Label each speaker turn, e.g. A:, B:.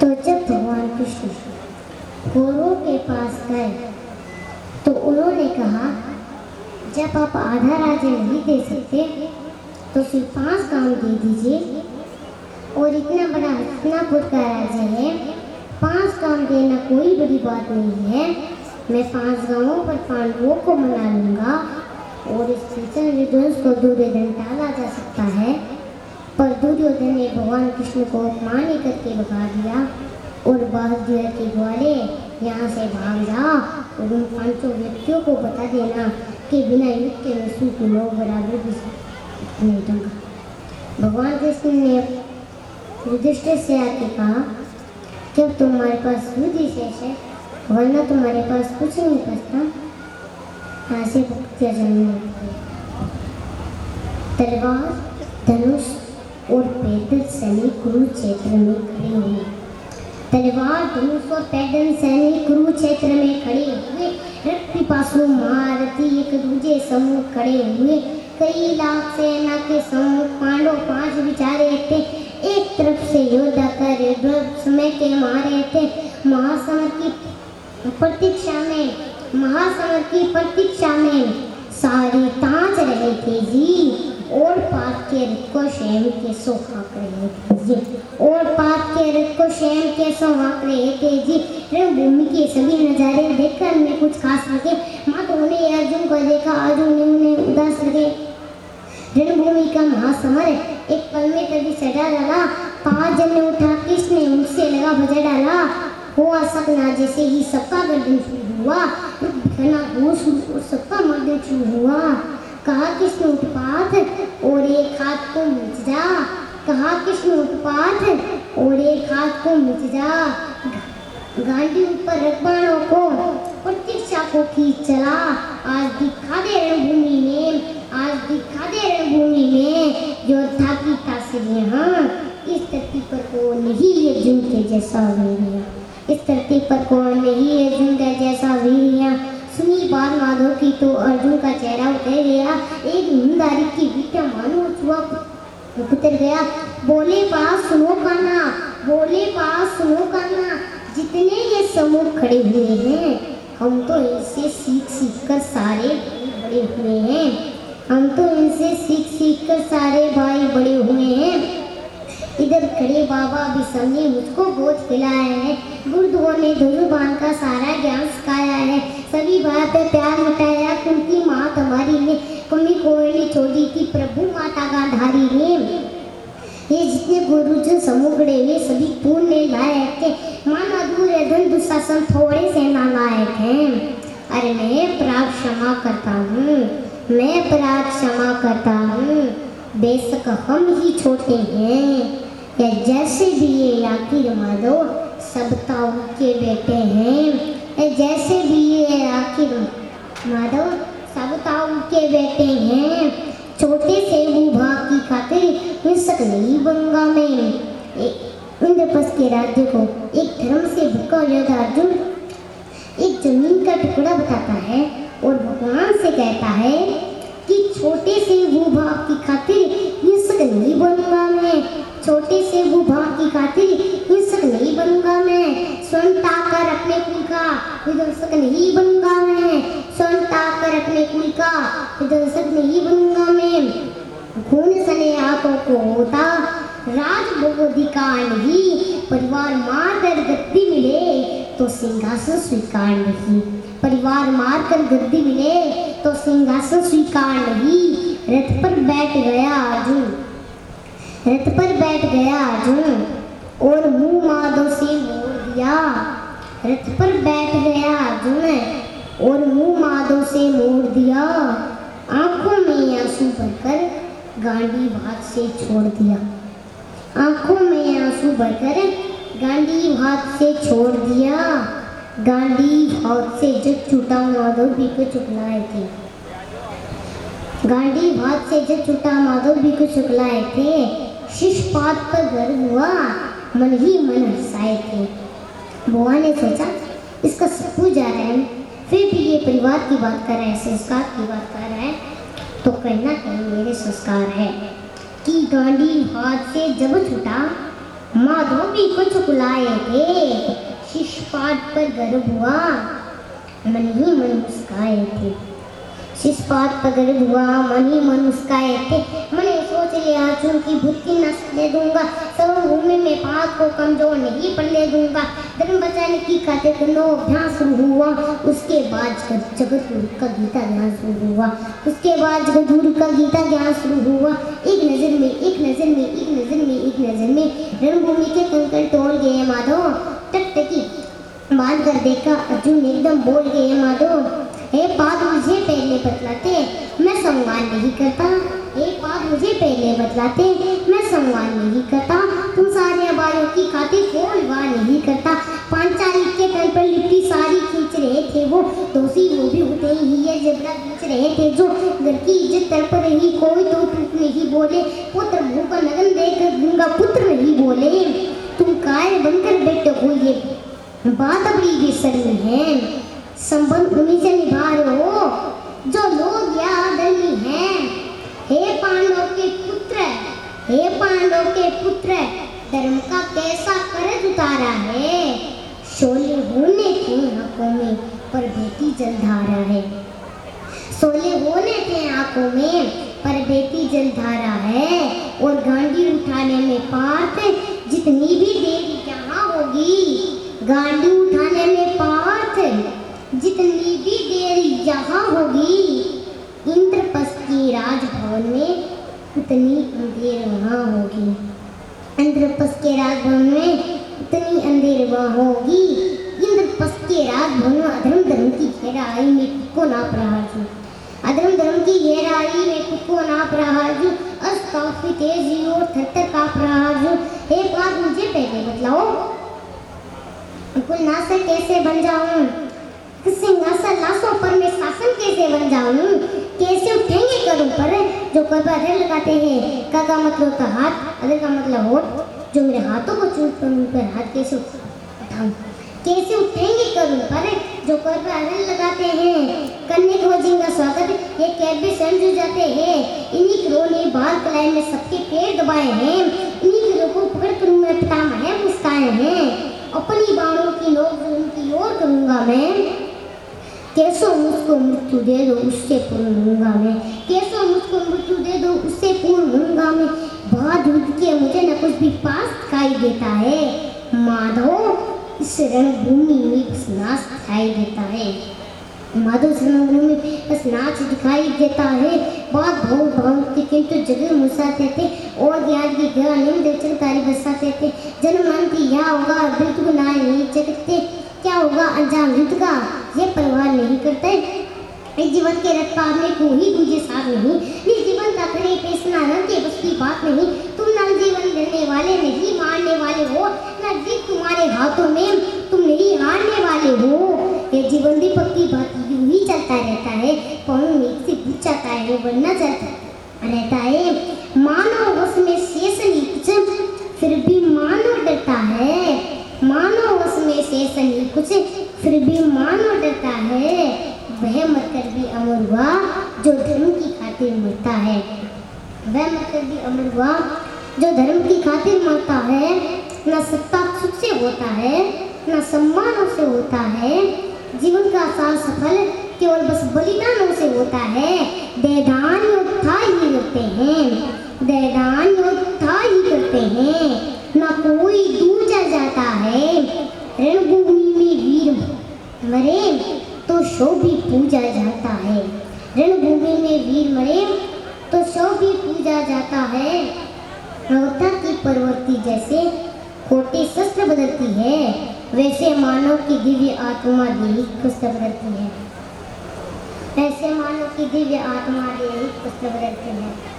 A: तो जब भगवान कृष्ण कौरवों के पास गए तो उन्होंने कहा, जब आप आधा राज्य नहीं दे सकते तो सिर्फ 5 गांव दे दीजिए, और इतना बड़ा हस्तिनापुर का राज्य है, 5 गांव देना कोई बड़ी बात नहीं है। मैं 5 गांवों पर पांडवों को मना लूंगा और इस भीषण विध्वंस को दुर्योधन टाला जा सकता है। पर दुर्योधन ने भगवान कृष्ण को अपमान करके भगा दिया और बात दिया कि ग्वाले यहाँ से भाग जा और उन 5 व्यक्तियों को बता देना कि बिना युद्ध के मैं सूख लो बराबर भी नहीं दूंगा। भगवान कृष्ण ने युधिष्ठिर से आके कहा, जब तुम्हारे पास युद्ध शेष है वरना तुम्हारे पास कुछ नहीं बचता, ऐसे भक्तियाँ जन्म तलवार धनुष और पैदल सैनिक कुरुक्षेत्र में खड़े हुए। तलवार धनुष और पैदल सैनिक कुरुक्षेत्र में खड़े हुए, रक्त पिपासु महारथी एक दूजे समूह खड़े हुए। कई लाख सेना के समूह पांडव 5 विचारे थे, एक तरफ से योद्धा कर समय के मारे थे। महासमर की प्रतीक्षा में सारे ताज रहे थे जी, और पाप के रथ को शेम के सो हाँक रहे थे जी, और पाप के रथ को शेम के सो हाँक रहे थे जी। रणभूमि के सभी नजारे देखकर मैं कुछ खास लगे, माता ने अर्जुन को देखा, अर्जुन ने उन्हें उदास लगे। रणभूमि का महासमर एक पल में तभी सजा डाला, 5 जन ने उठा कृष्ण ने उनसे लगा बजा डाला। हुआ सकना जैसे ही सबका गर्दन शुरू हुआ, घना घोष सबका मर्दन शुरू हुआ। कहा कृष्ण उत्पात और एक हाथ को मिट जा, कहा कृष्ण उत्पात और एक हाथ को मिट जा। गांडी ऊपर रख बाणों को प्रतीक्षा को खींच चला। आज दिखा दे रणभूमि में, आज दिखा दे रणभूमि में योद्धा की तासीरियां। इस धरती पर कौन नहीं अर्जुन के जैसा वीरिया, इस धरती पर कौन नहीं अर्जुन के जैसा वीरिया। सुनी बात माधव की तो अर्जुन का चेहरा उतर गया, एक ईमानदारी की बीटा मानो चुआ उतर गया। बोले पास सुनो कान्हा, बोले पास सुनो कान्हा, जितने ये समूह खड़े हुए हैं हम तो इनसे सीख कर सारे बड़े हुए हैं, हम तो इनसे सीख कर सारे भाई बड़े हुए हैं। इधर खड़े बाबा भी सबने मुझको गोद खिलाया है, गुरुदेव ने धनुर्बाण का सारा ज्ञान सिखाया है, सभी भाई पे प्यार मटाया, उनकी माँ तुम्हारी ने कमी कोई नहीं छोड़ी थी, प्रभु माता गांधारी ने। ये जितने गुरुजन समूह खड़े हुए सभी पुण्य लायक थे, माना दुर्योधन दुशासन थोड़े से नालायक हैं। अरे मैं प्राप्त क्षमा करता हूँ, मैं प्राप्त क्षमा करता हूँ, बेशक हम ही छोटे हैं या जैसे भी ये आखिर माधव सब ताऊ के बेटे हैं, जैसे भी ये आखिर माधव सब ताऊ के बेटे हैं। छोटे से भूभाग की खातिर हिंसक नहीं बनूंगा मैं। इंद्रप्रस्थ के राज्य को एक धर्म से भूखा योद्धा अर्जुन एक जमीन का टुकड़ा बताता है और भगवान से कहता है कि छोटे से भूभाग की खातिर हिंसक नहीं बनूंगा मैं, छोटे से भूभाग की खातिर हिंसक नहीं बनूंगा मैं। स्वयं ताकर अपने कुल का विध्वंसक नहीं बनूंगा मैं, स्वयं ताकर अपने कुल का विध्वंसक नहीं बनूंगा मैं। खून सने आंखों को होता राजभोग अधिकार नहीं, परिवार मार कर गद्दी मिले तो सिंहासन स्वीकार नहीं, परिवार मार कर गद्दी मिले तो सिंहासन स्वीकार नहीं। रथ पर बैठ गया अर्जुन, रथ पर बैठ गया अर्जुन और मुंह माधव से मोड़ दिया। रथ पर बैठ गया अर्जुन और मुंह माधव से मोड़ दिया। आंखों में आंसू भरकर गांडीव हाथ से छोड़ दिया, आंखों में आंसू भरकर गांडीव हाथ से छोड़ दिया। गांडीव हाथ से जब छूटा माधव भी को चुकलाए थे, गांडीव हाथ से जब छूटा माधव भी को चुकलाए थे। शिशपात पर गर्व हुआ, मन ही मन हंसाए थे। बुआ ने सोचा इसका सब कुछ जा रहा है, फिर भी ये परिवार की बात कर रहा है, संस्कार की बात कर रहा है, तो कहीं ना कहीं मेरे संस्कार है कि गांडीव हाथ से जब छूटा माधव भी कुछ बुलाए थे, शिषपाद पर गर्व हुआ, मन ही मन मुस्काए थे। शिषपाद पर गर्व हुआ, मन ही मन मुस्काए थे। मैंने सोच लिया चूंकि बुद्धि नष्ट दे दूंगा, सर्वभूमि में पाप को कमजोर नहीं पड़ने दूंगा। धर्म बचाने की खातिर करो अभ्यास शुरू हुआ। उसके बाद जगतगुरु का गीता ज्ञान शुरू हुआ। उसके बाद जगतगुरु का गीता ज्ञान शुरू हुआ। एक नजर में, एक नजर में, एक नजर में, एक नजर में रणभूमि के कंकड़ तोड़ गए माधव। टकटकी बांध कर देखा, अर्जुन एकदम बोल गए माधव, हे पाद मुझे पहले बतलाते, मैं संवाद नहीं करता। हे पाद मुझे पहले बतलाते, मैं संवाद नहीं करता। तुम सारे आबादियों की खातिर कोई वार नहीं करता। पांचाली के तल पर लिपटी साड़ी खींच रहे थे वो, दोषी वो भी होते ही ये जबड़ा खींच रहे थे जो। घर की इज्जत तड़प रही, कोई तो टूट नहीं बोले। पुत्र मुंह का लगन देकर दूंगा, पुत्र नहीं बोले। तुम काय बनकर बैठे हो, ये बात बड़ी बेशर्मी है। संबंध उन्हीं से निभा रहे हो जो लोग या आदरणीय हैं। हे पांडव के पुत्र, हे पांडव के पुत्र, धर्म का कैसा कर्ज उतारा है। शोले होने थे आंखों में, पर बेटी जलधारा है। शोले होने थे आंखों में, पर बेटी जलधारा है। और गांडी उठाने में पार्थ जितनी भी देरी यहाँ होगी, गांडी उठाने में पार्थ जितनी भी देरी यहाँ होगी, इंद्रप्रस्थ की राजभवन में उतनी अंधेर वहाँ होगी। इंद्रप्रस्थ के राजभवन में उतनी अंधेर वहाँ होगी। इंद्रप्रस्थ के राजभवन में अधर्म धर्म की गहराई में खुद को नाप रहा हूँ। अधर्म धर्म की गहराई में खुद को नाप रहा हूँ। अस्ताफी तेजी और थर-थर काँप रहा हूँ। एक बात मुझे पहले बतलाओ, कुलनासर कैसे बन जाऊँ? सिंहासन लाशों पर मैं शासन कैसे बन जाऊं? कैसे उठेंगे करूं पर जो कर पर अधर लगाते हैं। का मतलब होता हाथ, अधर का मतलब होठ। जो मेरे हाथों को चूट पर उन पर हाथ कैसे उठाऊं? कैसे उठेंगे करूं पर जो कर पर अधर लगाते हैं। करने को जिनका स्वागत ये कैबे समझ जाते हैं। इन्हीं करो ने बाल कलाई में सबके पैर दबाए हैं। इन्हीं करो को पकड़ कर मैं पितामह है मुस्काए हैं। अपनी बाणों की नोक उनकी ओर करूंगा मैं। कैसो मुझको मृत्यु दे दो, उससे पूर्ण होऊंगा मैं। कैसो मुझको मृत्यु दे दो, उससे पूर्ण होऊंगा मैं। बहुत दूर के मुझे न कुछ भी पास दिखाई देता है। माधव इस रणभूमि में बस नाच दिखाई देता है। माधव इस रणभूमि में बस नाच दिखाई देता है। बहुत बहुत बहुत के किंतु जगह मुसाते थे और ज्ञान की गया निम्न चरकारी बसाते थे। जन्म अंत यह होगा बिल्कुल ना नहीं चकते, क्या होगा अंजाम युद्ध का ये परवाह नहीं करते। इस जीवन के रथ पार में कोई दूजे साथ नहीं। इस जीवन का खड़े पेशना न के बस की बात नहीं। तुम न जीवन देने वाले नहीं मारने वाले हो, न जीत तुम्हारे हाथों में, तुम नहीं हारने वाले हो। ये जीवन दीपक की बात यूं ही चलता रहता है। पाँव में से पूछ जाता है वो बनना चलता रहता है। मानो उसमें शेष नहीं कुछ, फिर भी मानो डरता है। मानो उसमें शेष नहीं कुछ, फिर भी मानो डरता है। वह मरकर भी अमर हुआ जो धर्म की खातिर मरता है। वह मरकर भी अमर हुआ जो धर्म की खातिर मरता है। न सत्ता सुख से होता है, न सम्मानों से होता है। जीवन का सार सफल केवल बस बलिदानों से होता है। दैदान योद्धा ही करते हैं, दैदान योद्धा ही करते हैं। न कोई दूजा जाता है। रणभूमि में वीर मरे तो शव भी पूजा जाता है। रणभूमि में वीर मरे तो शव भी पूजा जाता है। प्रवृत्ता की प्रवृत्ति जैसे खोटे शस्त्र बदलती है, वैसे मानव की दिव्य आत्मा दैहिक शस्त्र बदलती है। ऐसे मानव की दिव्य आत्मा दैहिक शस्त्र बदलती है।